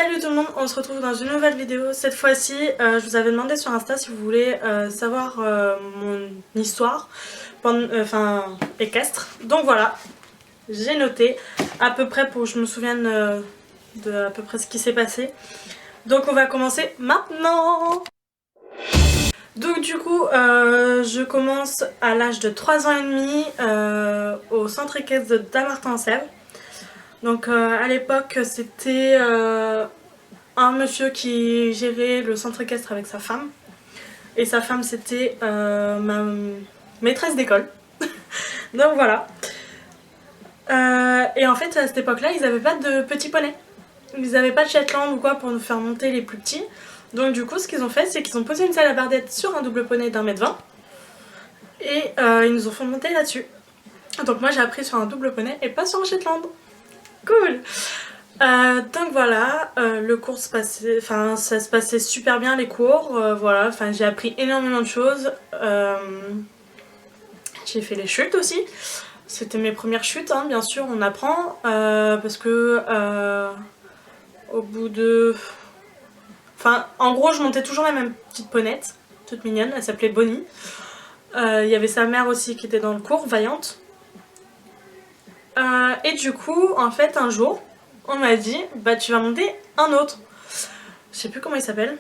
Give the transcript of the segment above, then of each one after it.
Salut tout le monde, on se retrouve dans une nouvelle vidéo. Cette fois-ci, je vous avais demandé sur Insta si vous voulez savoir mon histoire, équestre. Donc voilà, j'ai noté à peu près pour que je me souvienne de à peu près ce qui s'est passé. Donc on va commencer maintenant. Donc du coup, je commence à l'âge de 3 ans et demi au centre équestre de Dammartin-en-Sèvres. Donc à l'époque, c'était un monsieur qui gérait le centre équestre avec sa femme. Et sa femme, c'était ma maîtresse d'école. Donc voilà. Et en fait, à cette époque-là, ils n'avaient pas de petits poneys. Ils n'avaient pas de Shetland ou quoi pour nous faire monter les plus petits. Donc du coup, ce qu'ils ont fait, c'est qu'ils ont posé une selle à bardette sur un double poney d'1,20 m. Et ils nous ont fait monter là-dessus. Donc moi, j'ai appris sur un double poney et pas sur un Shetland. Cool. Donc voilà, le cours se passait, ça se passait super bien les cours, voilà, j'ai appris énormément de choses. J'ai fait les chutes aussi, c'était mes premières chutes, hein, bien sûr on apprend, parce que au bout de... en gros je montais toujours la même petite ponette, toute mignonne, elle s'appelait Bonnie. Il y avait sa mère aussi qui était dans le cours, Vaillante. Et du coup, en fait, un jour, on m'a dit bah tu vas monter un autre. Je sais plus comment il s'appelle.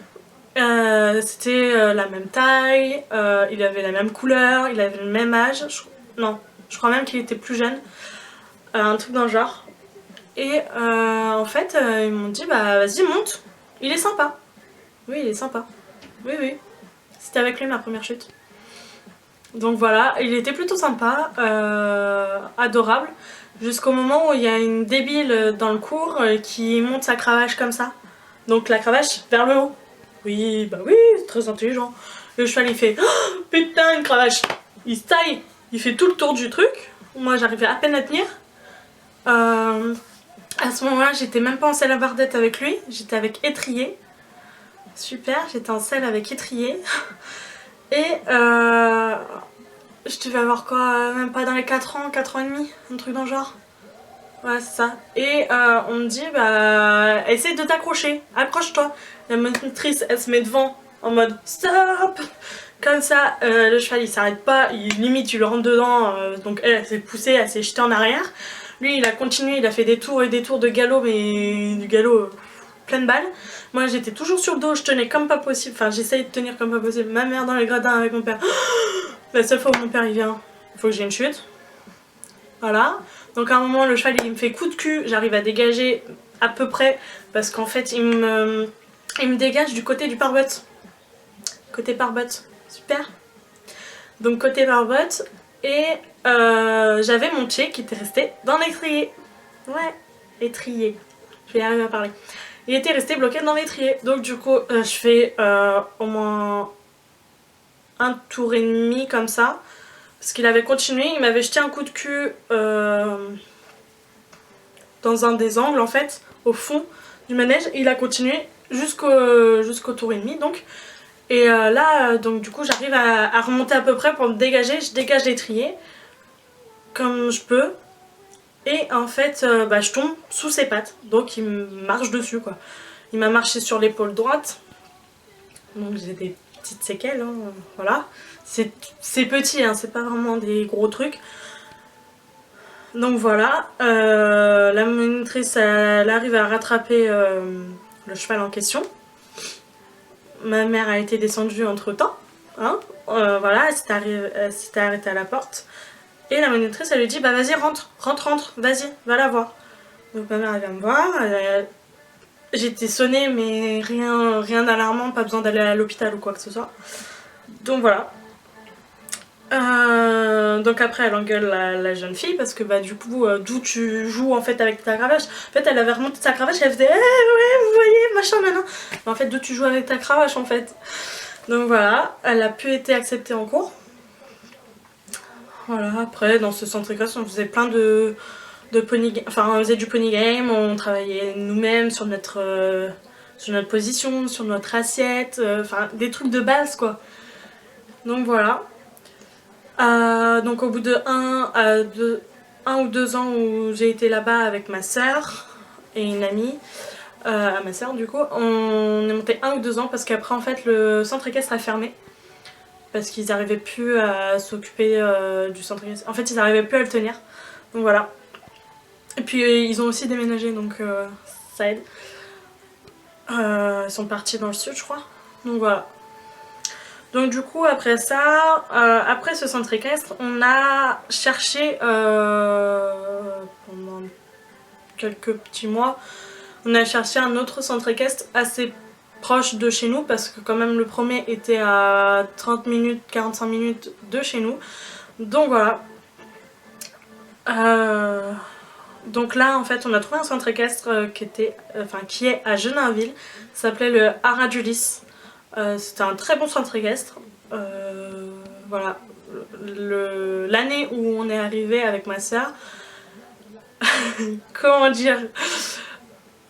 C'était la même taille, il avait la même couleur, il avait le même âge. Non, je crois même qu'il était plus jeune. Un truc dans le genre. Et en fait, ils m'ont dit bah vas-y monte, il est sympa. Oui, il est sympa. Oui, oui. C'était avec lui ma première chute. Donc voilà, il était plutôt sympa, adorable. Jusqu'au moment où il y a une débile dans le cours qui monte sa cravache comme ça. Donc la cravache vers le haut. Oui, bah oui, c'est très intelligent. Le cheval il fait oh, putain une cravache. Il se taille, il fait tout le tour du truc. Moi j'arrivais à peine à tenir. À ce moment-là j'étais même pas en selle à bardette avec lui, j'étais avec étrier. Super, j'étais en selle avec étrier. Et je devais avoir quoi, même pas dans les 4 ans, 4 ans et demi, un truc dans le genre. Ouais, c'est ça. Et on me dit, bah, essaye de t'accrocher, accroche-toi. La monitrice, elle se met devant en mode stop. Comme ça, le cheval il s'arrête pas, limite tu le rentres dedans, donc elle s'est poussée, elle s'est jetée en arrière. Lui il a continué, il a fait des tours et des tours de galop, mais du galop pleine balle. Moi j'étais toujours sur le dos, je tenais comme pas possible, j'essayais de tenir comme pas possible. Ma mère dans les gradins avec mon père. La seule fois où mon père il vient, il faut que j'ai une chute. Voilà. Donc à un moment le cheval il me fait coup de cul, j'arrive à dégager à peu près parce qu'en fait il me dégage du côté du pare-botte. Côté pare-botte. Super. Donc côté pare-botte et j'avais mon pied qui était resté dans l'étrier. Ouais, étrier. Je vais y arriver à parler. Il était resté bloqué dans l'étrier. Donc du coup je fais au moins un tour et demi comme ça. Parce qu'il avait continué, il m'avait jeté un coup de cul dans un des angles en fait, au fond du manège. Et il a continué jusqu'au tour et demi donc. Et là, donc du coup j'arrive à remonter à peu près pour me dégager. Je dégage l'étrier comme je peux. Et en fait, je tombe sous ses pattes. Donc il me marche dessus quoi. Il m'a marché sur l'épaule droite. Donc j'ai des petites séquelles, hein, voilà. C'est petit, hein, c'est pas vraiment des gros trucs. Donc voilà, la monitrice elle arrive à rattraper le cheval en question. Ma mère a été descendue entre temps, hein, voilà, elle s'était arrêtée à la porte. Et la monitrice elle lui dit bah vas-y rentre, vas-y, va la voir. Donc ma mère elle vient me voir, j'étais sonnée mais rien d'alarmant, pas besoin d'aller à l'hôpital ou quoi que ce soit. Donc voilà. Donc après elle engueule la jeune fille parce que du coup d'où tu joues en fait avec ta cravache. En fait elle avait remonté sa cravache, elle faisait ouais vous voyez machin maintenant. Mais en fait d'où tu joues avec ta cravache en fait. Donc voilà, elle a pu être acceptée en cours. Voilà, après dans ce centre équestre on faisait plein de pony game, on faisait du pony game, on travaillait nous-mêmes sur notre position, sur notre assiette, des trucs de base quoi. Donc voilà. Donc au bout de 1 ou 2 ans où j'ai été là-bas avec ma soeur et une amie, à ma soeur du coup. On est monté 1 ou 2 ans parce qu'après en fait le centre équestre a fermé. Parce qu'ils n'arrivaient plus à s'occuper du centre équestre. En fait ils n'arrivaient plus à le tenir. Donc voilà. Et puis ils ont aussi déménagé donc ça aide. Ils sont partis dans le sud je crois. Donc voilà. Donc du coup après ça, après ce centre équestre, on a cherché pendant quelques petits mois, on a cherché un autre centre équestre assez proche de chez nous parce que quand même le premier était à 30 minutes, 45 minutes de chez nous. Donc voilà. Donc là en fait on a trouvé un centre équestre qui est à Genainville, ça s'appelait le Haras d'Ulysse. C'était un très bon centre équestre. Voilà. L'année où on est arrivé avec ma soeur, comment dire,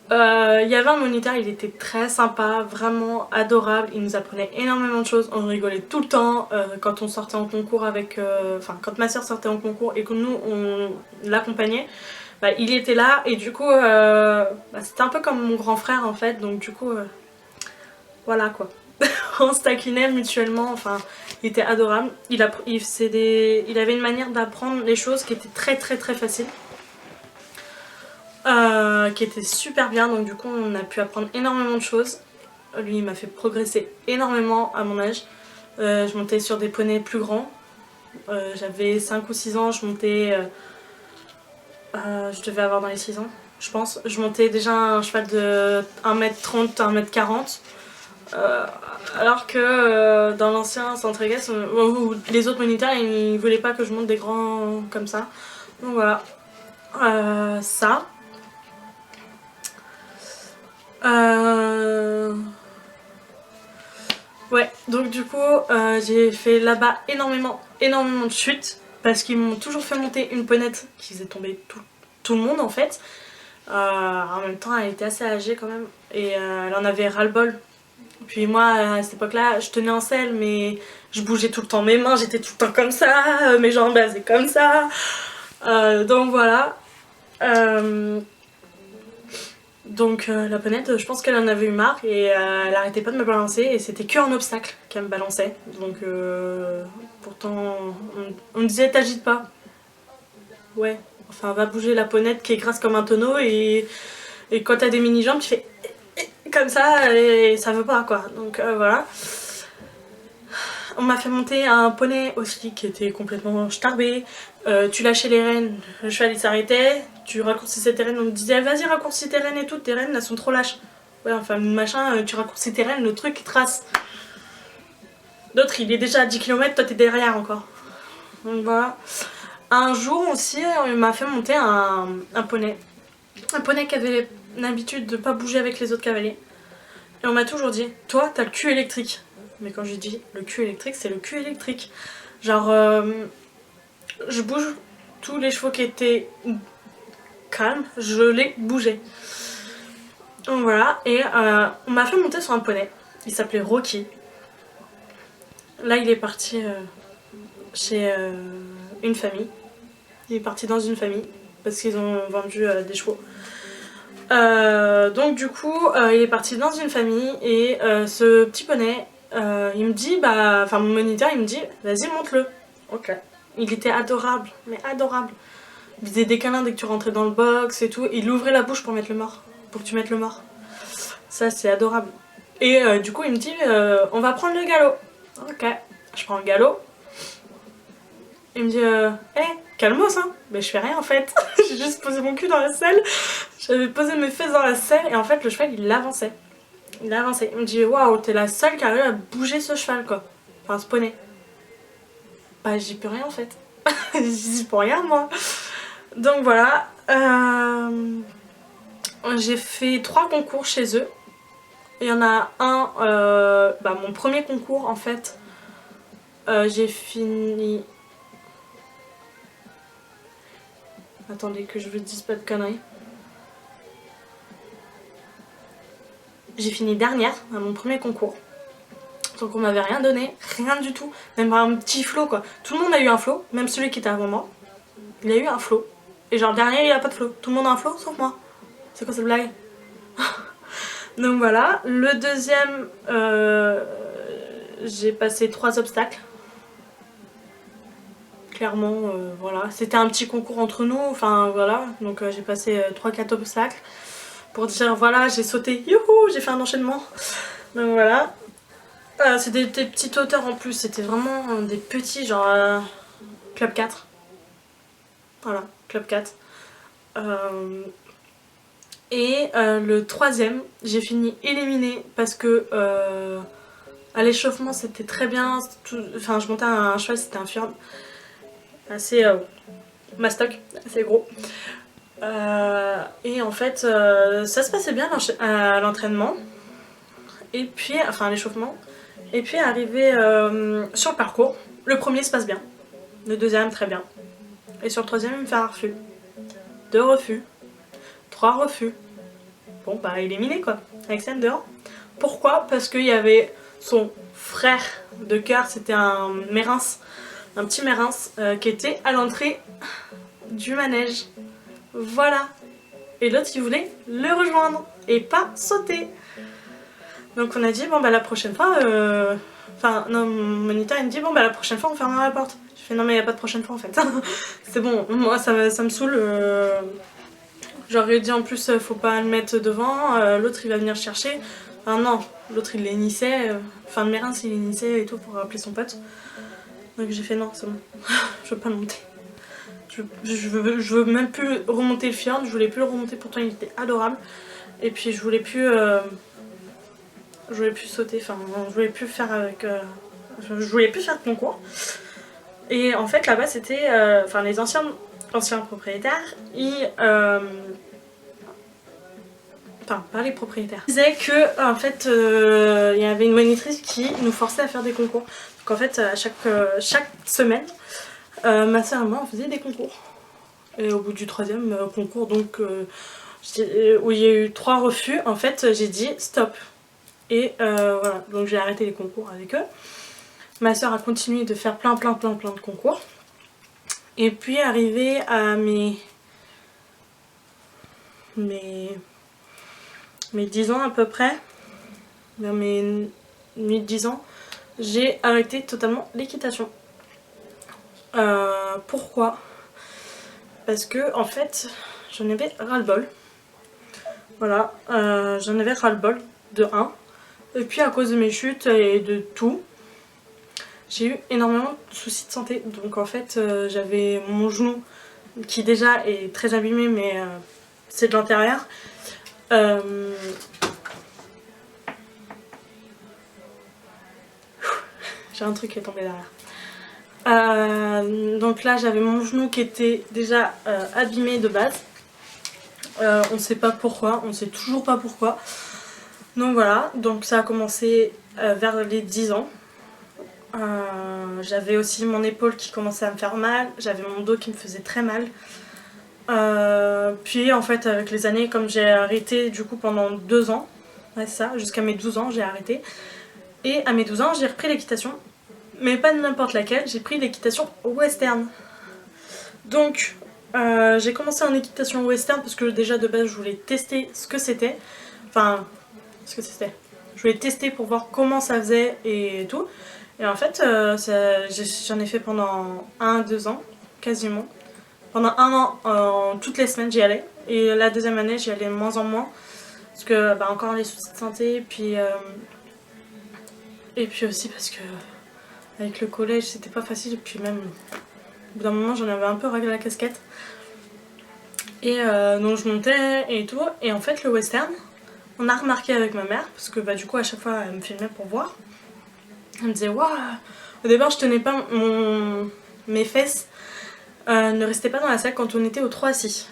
il y avait un moniteur, il était très sympa, vraiment adorable, il nous apprenait énormément de choses, on rigolait tout le temps quand on sortait en concours avec... quand ma soeur sortait en concours et que nous on l'accompagnait, bah, il était là et du coup c'était un peu comme mon grand frère en fait, donc du coup voilà quoi. On se taquinait mutuellement, enfin il était adorable, il avait une manière d'apprendre les choses qui était très facile. Qui était super bien, donc du coup on a pu apprendre énormément de choses. Lui il m'a fait progresser énormément à mon âge. Je montais sur des poneys plus grands. J'avais 5 ou 6 ans, je montais... je devais avoir dans les 6 ans, je pense. Je montais déjà un cheval de 1m30, 1m40. Alors que dans l'ancien centre équestre, les autres moniteurs ils voulaient pas que je monte des grands comme ça. Donc voilà. Ça. Ouais, donc du coup j'ai fait là-bas énormément de chutes parce qu'ils m'ont toujours fait monter une ponette qui faisait tomber tout le monde en fait. En même temps elle était assez âgée quand même et elle en avait ras-le-bol. Puis moi à cette époque-là je tenais en selle mais je bougeais tout le temps mes mains, j'étais tout le temps comme ça, mes jambes elles étaient comme ça. Donc voilà. Donc la ponette, je pense qu'elle en avait eu marre et elle arrêtait pas de me balancer et c'était que en obstacle qu'elle me balançait. Donc pourtant on me disait t'agites pas. Ouais, enfin va bouger la ponette qui est grasse comme un tonneau et quand t'as des mini-jambes tu fais comme ça et ça veut pas quoi. Donc voilà. On m'a fait monter un poney aussi qui était complètement starbé. Tu lâchais les rênes, le cheval il s'arrêtait. Tu raccourcissais tes rênes, on me disait vas-y raccourcis tes rênes et tout, tes rênes elles sont trop lâches. Ouais enfin machin, tu raccourcis tes rênes, le truc il trace. L'autre il est déjà à 10 km, toi t'es derrière encore. Donc voilà. Un jour aussi on m'a fait monter un poney. Un poney qui avait l'habitude de pas bouger avec les autres cavaliers. Et on m'a toujours dit, toi t'as le cul électrique. Mais quand je dis le cul électrique, c'est le cul électrique. Genre, je bouge tous les chevaux qui étaient calmes, je les bougeais. Donc voilà, et on m'a fait monter sur un poney. Il s'appelait Rocky. Là, il est parti chez une famille. Il est parti dans une famille parce qu'ils ont vendu des chevaux. Donc du coup, il est parti dans une famille et ce petit poney, il me dit, mon moniteur, il me dit, vas-y monte-le. Ok. Il était adorable, mais adorable. Il faisait des câlins dès que tu rentrais dans le box et tout. Il ouvrait la bouche pour mettre le mort, pour que tu mettes le mort. Ça, c'est adorable. Et du coup, il me dit, on va prendre le galop. Ok. Je prends le galop. Il me dit, calmos, hein. Mais je fais rien en fait. J'ai juste posé mon cul dans la selle. J'avais posé mes fesses dans la selle et en fait, le cheval, il avançait. Il avançait. Il me dit, waouh, t'es la seule qui arrive à bouger ce cheval, quoi. Enfin, ce poney. Bah, j'y peux rien en fait. J'y peux rien, moi. Donc voilà. J'ai fait 3 concours chez eux. Il y en a un, mon premier concours en fait, j'ai fini... Attendez que je vous dise pas de conneries. J'ai fini dernière à mon premier concours. Donc on m'avait rien donné, rien du tout. Même un petit flot quoi. Tout le monde a eu un flot, même celui qui était avant moi. Il a eu un flot. Et genre le dernier il a pas de flot. Tout le monde a un flot sauf moi. C'est quoi cette blague? Donc voilà, le deuxième, j'ai passé 3 obstacles. Clairement, voilà. C'était un petit concours entre nous, enfin voilà. Donc j'ai passé 3-4 obstacles pour dire voilà, j'ai sauté, youhou, j'ai fait un enchaînement. Donc voilà. C'était des petites hauteurs en plus, c'était vraiment des petits, genre Club 4. Voilà, Club 4. Le troisième, j'ai fini éliminé parce que à l'échauffement c'était très bien. Enfin, je montais un cheval, c'était un fjord assez mastoc, assez gros. Et en fait, ça se passait bien à l'entraînement. Et puis, enfin, à l'échauffement. Et puis, arrivé sur le parcours, le premier se passe bien. Le deuxième, très bien. Et sur le troisième, il me fait un refus. 2 refus. 3 refus. Bon, bah, éliminé quoi. Alexander. Pourquoi? Parce qu'il y avait son frère de cœur, c'était un mérins, un petit mérins, qui était à l'entrée du manège. Voilà. Et l'autre, il voulait le rejoindre et pas sauter. Donc on a dit, bon bah la prochaine fois, enfin non, mon moniteur il me dit, bon bah la prochaine fois on fermera la porte. Je fais, non mais il n'y a pas de prochaine fois en fait. C'est bon, moi ça me saoule. J'aurais dit en plus, faut pas le mettre devant, l'autre il va venir chercher. Enfin non, l'autre il l'ennissait, enfin le Mérins il l'ennissait et tout pour appeler son pote. Donc j'ai fait non, c'est bon, je veux pas le monter. Je veux même plus remonter le fjord, je voulais plus le remonter, pourtant il était adorable. Et puis je voulais plus sauter, enfin je voulais plus faire avec je voulais plus faire de concours. Et en fait là-bas c'était enfin les anciens propriétaires, ils enfin pas les propriétaires, ils disaient que en fait il y avait une monitrice qui nous forçait à faire des concours. Donc en fait à chaque semaine ma soeur et moi on faisait des concours. Et au bout du troisième concours donc où il y a eu 3 refus, en fait j'ai dit stop. Et voilà, donc j'ai arrêté les concours avec eux. Ma soeur a continué de faire plein de concours. Et puis arrivé à mes 10 ans à peu près, vers mes 8-10 ans, j'ai arrêté totalement l'équitation. Pourquoi? Parce que en fait j'en avais ras-le-bol. Voilà, j'en avais ras-le-bol de 1. Et puis à cause de mes chutes et de tout, j'ai eu énormément de soucis de santé. Donc en fait j'avais mon genou qui déjà est très abîmé, mais c'est de l'intérieur. J'ai un truc qui est tombé derrière. Donc là j'avais mon genou qui était déjà abîmé de base. On ne sait pas pourquoi, on ne sait toujours pas pourquoi. Donc voilà, donc ça a commencé vers les 10 ans. J'avais aussi mon épaule qui commençait à me faire mal, j'avais mon dos qui me faisait très mal. Puis en fait avec les années, comme j'ai arrêté du coup pendant 2 ans, ouais, ça, jusqu'à mes 12 ans j'ai arrêté. Et à mes 12 ans j'ai repris l'équitation, mais pas de n'importe laquelle, j'ai pris l'équitation western. Donc j'ai commencé en équitation western parce que déjà de base je voulais tester ce que c'était. Enfin, je voulais tester pour voir comment ça faisait et tout. Et en fait, j'en ai fait pendant 1-2 ans, quasiment. Pendant 1 an, toutes les semaines j'y allais. Et la deuxième année j'y allais de moins en moins. Parce que bah, encore les soucis de santé. Et puis aussi parce que avec le collège c'était pas facile. Et puis même au bout d'un moment j'en avais un peu réglé la casquette. Et donc je montais et tout. Et en fait le western, on a remarqué avec ma mère, parce que bah, du coup à chaque fois elle me filmait pour voir. Elle me disait waouh. Au départ je tenais pas mes fesses ne restaient pas dans la salle quand on était au 3-6.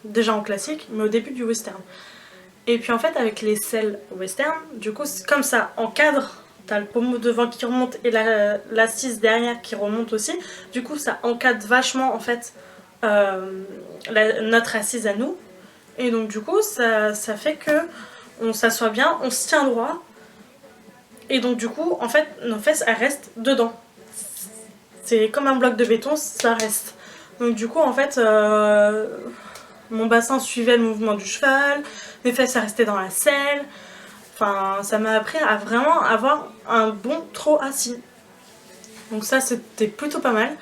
Déjà en classique, mais au début du western. Et puis en fait avec les selles western, du coup c'est comme ça encadre, t'as le pommeau devant qui remonte et l'assise derrière qui remonte aussi. Du coup ça encadre vachement en fait notre assise à nous. Et donc du coup ça fait que on s'assoit bien, on se tient droit. Et donc du coup en fait nos fesses elles restent dedans. C'est comme un bloc de béton, ça reste. Donc du coup en fait Mon bassin suivait le mouvement du cheval, mes fesses ça restait dans la selle. Enfin, ça m'a appris à vraiment avoir un bon trot assis. Donc ça, c'était plutôt pas mal.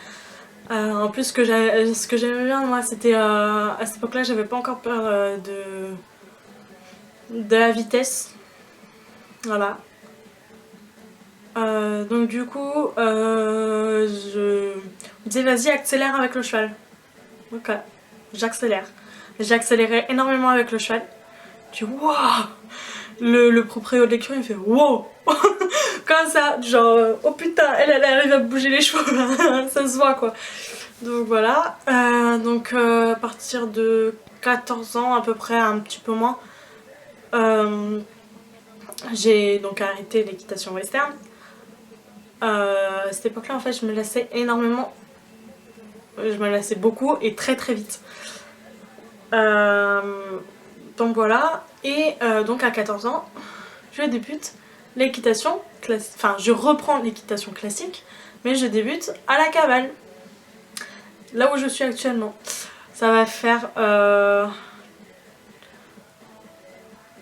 En plus, ce que j'aimais bien, moi, c'était à cette époque-là, j'avais pas encore peur de la vitesse. Voilà. Donc du coup, je me disais vas-y accélère avec le cheval. Ok, j'accélère. J'ai accéléré énormément avec le cheval. Je dis waouh. Le proprio de l'écurie il fait wow. Comme ça, genre oh putain, elle arrive à bouger les chevaux là. Ça se voit quoi. Donc voilà. À partir de 14 ans à peu près, un petit peu moins, j'ai donc arrêté l'équitation western. À cette époque-là, en fait, je me lassais énormément. Je me lassais beaucoup et très très vite. Donc voilà. Et donc à 14 ans, je débute l'équitation classique. Enfin, je reprends l'équitation classique, mais je débute à la cavale. Là où je suis actuellement. Ça va faire...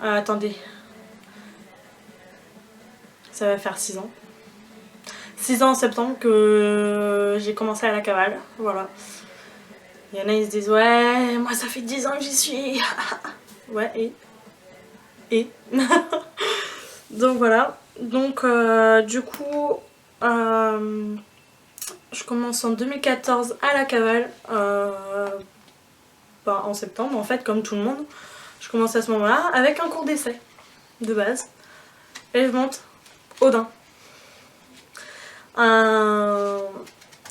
attendez. Ça va faire 6 ans. 6 ans en septembre que j'ai commencé à la cavale, voilà. Il y en a ils se disent ouais, moi ça fait 10 ans que j'y suis. Ouais, et donc voilà. Donc du coup je commence en 2014 à la cavale, en septembre en fait comme tout le monde. Je commence à ce moment-là avec un cours d'essai de base et je monte au daim. Un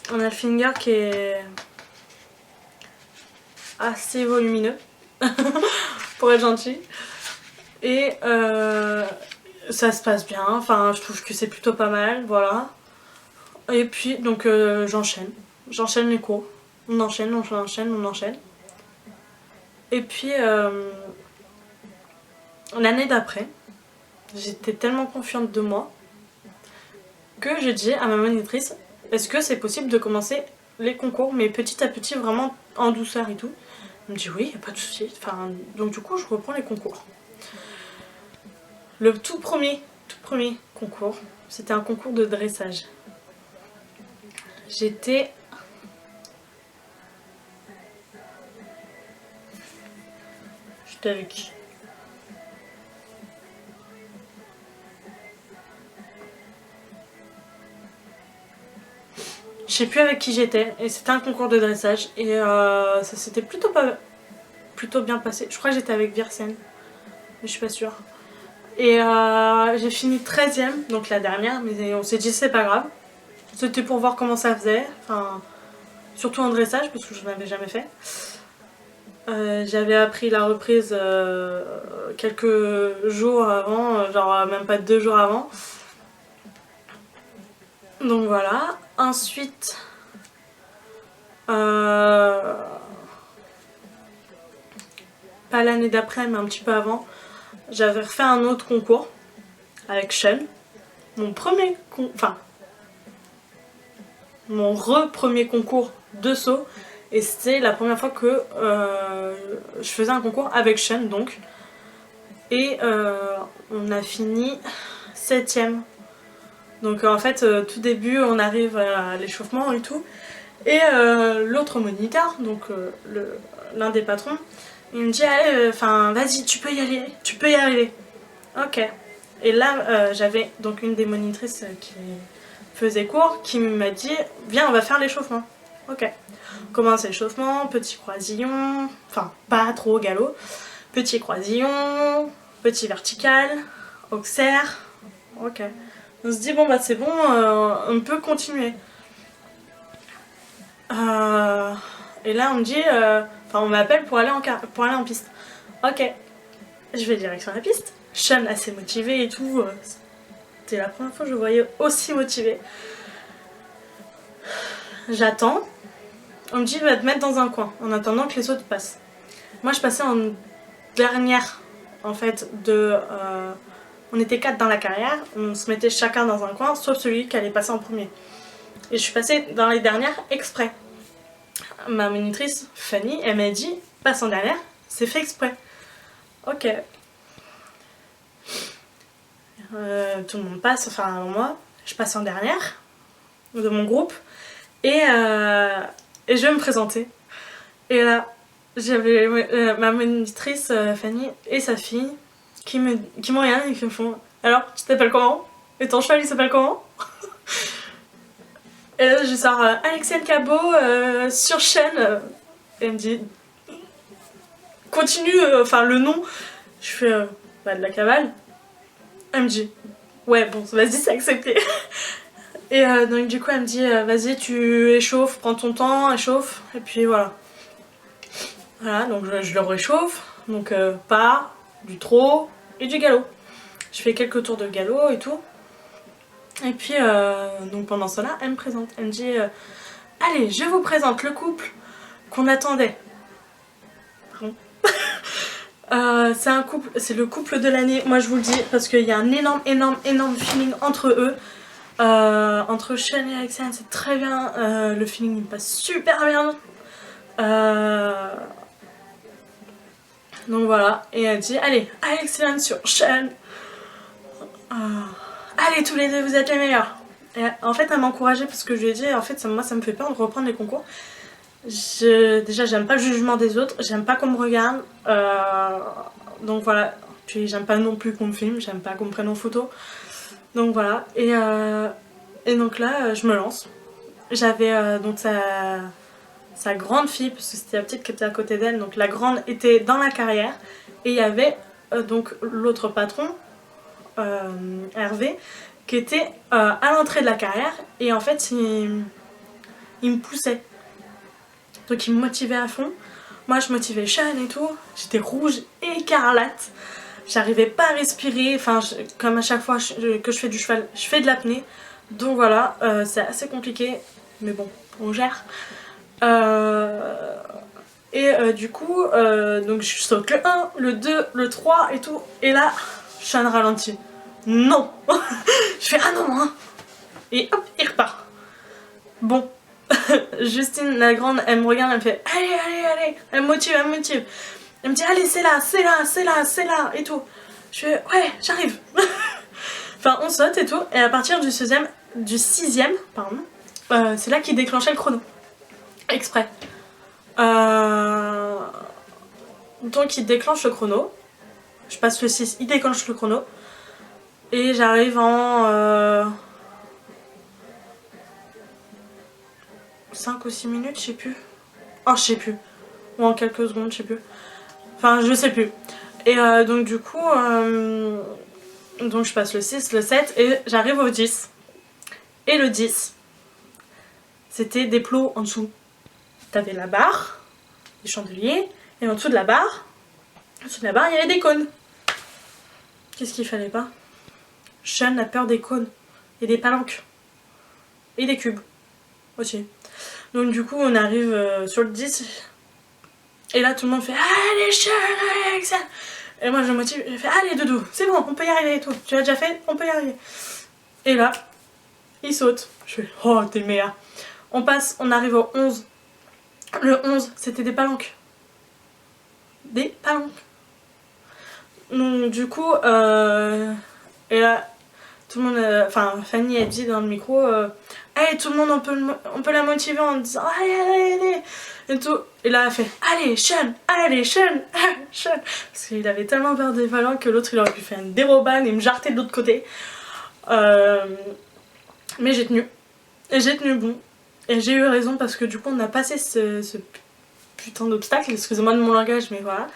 Alfinger qui est assez volumineux pour être gentil et ça se passe bien, enfin je trouve que c'est plutôt pas mal, voilà. Et puis donc j'enchaîne les cours, on enchaîne et puis l'année d'après j'étais tellement confiante de moi que j'ai dit à ma monitrice est-ce que c'est possible de commencer les concours mais petit à petit vraiment en douceur et tout. Elle me dit oui, y a pas de souci. Enfin, donc du coup je reprends les concours. Le tout premier concours, c'était un concours de dressage. J'étais avec qui? Je sais plus avec qui j'étais et c'était un concours de dressage et ça s'était plutôt bien passé. Je crois que j'étais avec Virsen, mais je suis pas sûre. Et j'ai fini 13ème, donc la dernière, mais on s'est dit c'est pas grave. C'était pour voir comment ça faisait, enfin surtout en dressage parce que je n'avais jamais fait. J'avais appris la reprise quelques jours avant, genre même pas 2 jours avant. Donc voilà. Ensuite, pas l'année d'après, mais un petit peu avant, j'avais refait un autre concours avec Sean. Mon premier concours de saut. Et c'était la première fois que je faisais un concours avec Sean, donc. Et on a fini 7ème. Donc en fait, tout début, on arrive à l'échauffement et tout. Et l'autre moniteur, donc l'un des patrons, il me dit allez, vas-y, tu peux y arriver. Ok. Et là, j'avais donc une des monitrices qui faisait cours qui m'a dit viens, on va faire l'échauffement. Ok. On commence l'échauffement, petit croisillon, enfin pas trop galop, petit croisillon, petit vertical, auxerre. Ok. On se dit bon bah c'est bon, on peut continuer. Et là on me dit, on m'appelle pour aller en piste. Ok, je vais direction la piste. Sean assez motivé et tout. C'était la première fois que je le voyais aussi motivé. J'attends. On me dit va te mettre dans un coin en attendant que les autres passent. Moi je passais en dernière en fait on était 4 dans la carrière, on se mettait chacun dans un coin sauf celui qui allait passer en premier. Et je suis passée dans les dernières exprès. Ma monitrice Fanny, elle m'a dit passe en dernière, c'est fait exprès. Ok. Tout le monde passe, enfin moi, je passe en dernière de mon groupe et je vais me présenter. Et là, j'avais ma monitrice Fanny et sa fille qui me regardent et qui me font alors, tu t'appelles comment? Et ton cheval il s'appelle comment? Et là, je sors Alexiane Cabot sur chaîne. Et elle me dit continue, enfin le nom. Je fais de la cavale. Elle me dit ouais, bon, vas-y, c'est accepté. Et donc, du coup, elle me dit vas-y, tu échauffes, prends ton temps, échauffe. Et puis voilà. Voilà, donc je le réchauffe. Donc, pas, du trot et du galop. Je fais quelques tours de galop et tout. Et puis, donc pendant cela, elle me présente. Elle me dit allez, je vous présente le couple qu'on attendait. Pardon. C'est un couple, c'est le couple de l'année. Moi, je vous le dis parce qu'il y a un énorme feeling entre eux. Entre Sean et Alexiane, c'est très bien. Le feeling il passe super bien. Donc voilà. Et elle dit allez, Alexiane sur Sean. Allez, tous les deux, vous êtes les meilleurs. Et en fait, elle m'a encouragée parce que je lui ai dit en fait, moi, ça me fait peur de reprendre les concours. Déjà, j'aime pas le jugement des autres. J'aime pas qu'on me regarde. Donc voilà. Puis j'aime pas non plus qu'on me filme. J'aime pas qu'on me prenne en photo. Donc voilà. Et donc là, je me lance. J'avais donc sa grande fille, parce que c'était la petite qui était à côté d'elle, donc la grande était dans la carrière, et il y avait donc l'autre patron, Hervé, qui était à l'entrée de la carrière, et en fait il me poussait. Donc il me motivait à fond. Moi je motivais Sean et tout, j'étais rouge écarlate, j'arrivais pas à respirer, enfin comme à chaque fois que je fais du cheval, je fais de l'apnée. Donc voilà, c'est assez compliqué, mais bon, on gère. Du coup, donc je saute le 1, le 2, le 3 et tout. Et là, Sean ralentit. Non. Je fais ah non, hein. Et hop, il repart. Bon. Justine, la grande, elle me regarde, elle me fait allez. Elle me motive. Elle me dit allez, c'est là, et tout. Je fais ouais, j'arrive. Enfin, on saute et tout. Et à partir du sixième, pardon, c'est là qu'il déclenchait le chrono. Exprès. Donc il déclenche le chrono. Je passe le 6, il déclenche le chrono. Et j'arrive en 5 ou 6 minutes, je sais plus. Oh, je sais plus. Ou en quelques secondes, je sais plus. Enfin, je sais plus. Et donc du coup, donc je passe le 6, le 7 et j'arrive au 10. Et le 10, c'était des plots en dessous. T'avais la barre, des chandeliers, et en dessous de la barre, il y avait des cônes. Qu'est-ce qu'il fallait pas? Sean a peur des cônes et des palanques et des cubes aussi. Donc du coup on arrive sur le 10 et là tout le monde fait allez Sean, Alex. Et moi je me motive, je fais allez Doudou, c'est bon, on peut y arriver et tout. Tu l'as déjà fait, on peut y arriver. Et là, il saute. Je fais oh t'es le meilleur. On arrive au 11. Le 11 c'était des palanques. Des palanques. Donc du coup, et là, tout le monde, enfin Fanny a dit dans le micro, allez tout le monde on peut la motiver en disant allez et tout. Et là elle fait allez Sean, parce qu'il avait tellement peur des ballons que l'autre il aurait pu faire une dérobane et me jarter de l'autre côté. Mais j'ai tenu. Et j'ai tenu bon. Et j'ai eu raison parce que du coup on a passé ce putain d'obstacle, excusez-moi de mon langage mais voilà.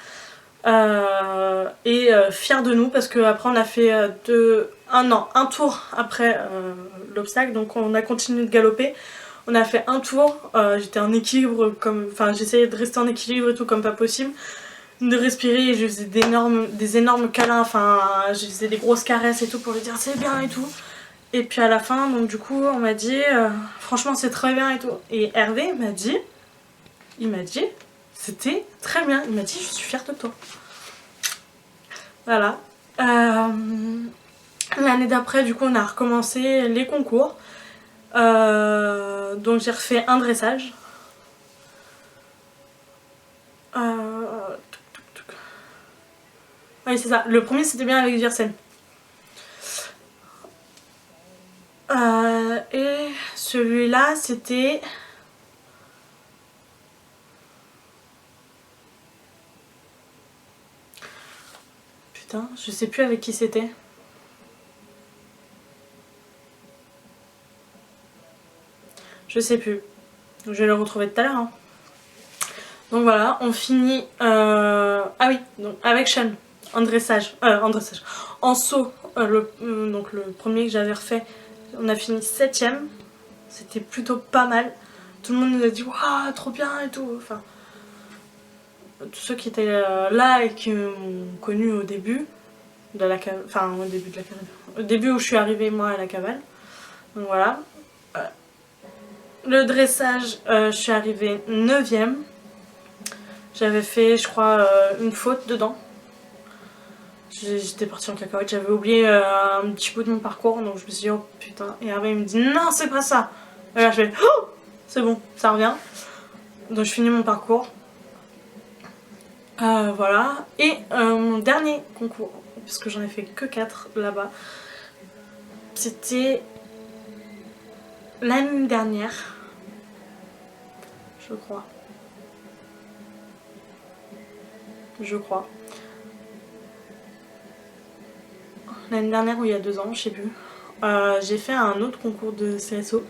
Fière de nous parce qu'après on a fait un tour après l'obstacle, donc on a continué de galoper. On a fait un tour, j'étais en équilibre, enfin j'essayais de rester en équilibre et tout comme pas possible, de respirer, je faisais des énormes câlins, enfin je faisais des grosses caresses et tout pour lui dire c'est bien et tout. Et puis à la fin, donc du coup on m'a dit franchement c'est très bien et tout. Et Hervé il m'a dit c'était très bien, il m'a dit je suis fière de toi. Voilà. L'année d'après, du coup, on a recommencé les concours. Donc j'ai refait un dressage. Oui, c'est ça. Le premier, c'était bien avec Virsen. Et celui-là, c'était... Putain, je sais plus avec qui c'était. Je sais plus. Je vais le retrouver tout à l'heure. Hein. Donc voilà, on finit... Ah oui, donc avec Sean, en dressage. En saut, donc le premier que j'avais refait, on a fini 7ème. C'était plutôt pas mal. Tout le monde nous a dit waouh, trop bien et tout. Enfin, tous ceux qui étaient là et qui m'ont connu au début de la cavale. Enfin, au début de la cavale. Au début où je suis arrivée moi à la cavale. Donc voilà. Le dressage, je suis arrivée 9ème. J'avais fait, je crois, une faute dedans. J'étais partie en cacahuète, j'avais oublié un petit bout de mon parcours, donc je me suis dit oh putain. Et Hervé il me dit non, c'est pas ça. Et là je fais oh, c'est bon, ça revient. Donc je finis mon parcours. Voilà. Et mon dernier concours, parce que j'en ai fait que 4 là-bas, c'était l'année dernière, je crois. L'année dernière ou il y a 2 ans, je sais plus. J'ai fait un autre concours de CSO.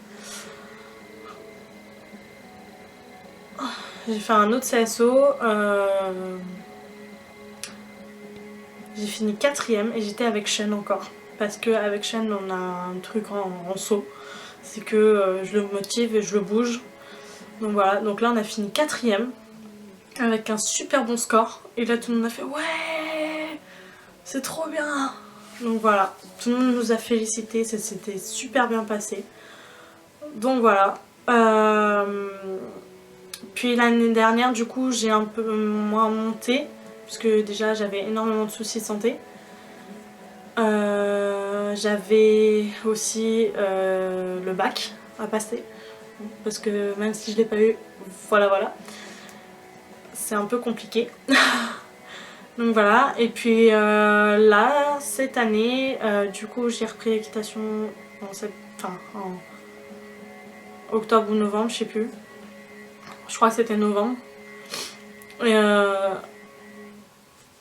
J'ai fait un autre CSO. J'ai fini 4ème et j'étais avec Sean encore. Parce qu'avec Sean, on a un truc en saut. C'est que je le motive et je le bouge. Donc voilà, donc là on a fini 4ème. Avec un super bon score. Et là tout le monde a fait ouais, c'est trop bien. Donc voilà, tout le monde nous a félicité, ça s'était super bien passé. Donc voilà. Puis l'année dernière du coup j'ai un peu moins monté. Parce que déjà j'avais énormément de soucis de santé. J'avais aussi le bac à passer. Parce que même si je l'ai pas eu, voilà. C'est un peu compliqué. Donc voilà, et puis là, cette année, du coup j'ai repris l'équitation en octobre ou novembre, je sais plus. Je crois que c'était novembre. Et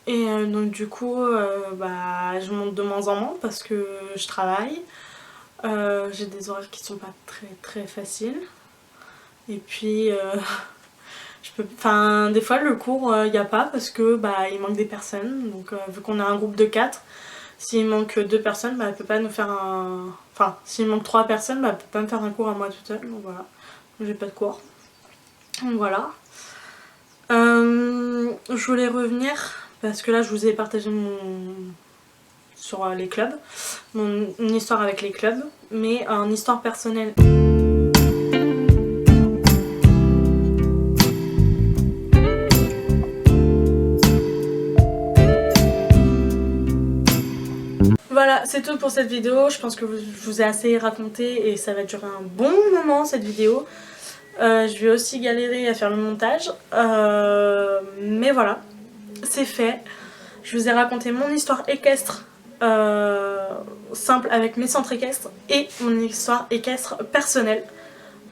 donc du coup, je monte de moins en moins parce que je travaille. J'ai des horaires qui sont pas très faciles. Et puis... des fois le cours il n'y a pas parce que il manque des personnes, donc vu qu'on a un groupe de 4, s'il manque 2 personnes, elle peut pas nous faire un... Enfin, s'il manque 3 personnes, elle peut pas me faire un cours à moi toute seule, donc voilà, j'ai pas de cours. Donc voilà. Je voulais revenir, parce que là je vous ai partagé sur les clubs, mon histoire avec les clubs, mais une histoire personnelle. Voilà, c'est tout pour cette vidéo. Je pense que je vous ai assez raconté et ça va durer un bon moment cette vidéo. Je vais aussi galérer à faire le montage. Mais voilà, c'est fait. Je vous ai raconté mon histoire équestre simple avec mes centres équestres et mon histoire équestre personnelle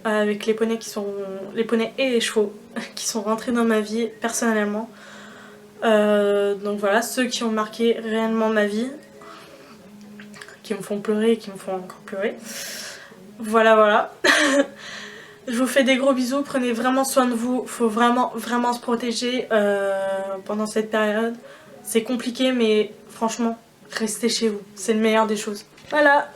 avec les poneys et les chevaux qui sont rentrés dans ma vie personnellement. Donc voilà, ceux qui ont marqué réellement ma vie, qui me font pleurer et qui me font encore pleurer. Voilà. Je vous fais des gros bisous, prenez vraiment soin de vous, faut vraiment se protéger pendant cette période. C'est compliqué mais franchement, restez chez vous, c'est le meilleur des choses. Voilà.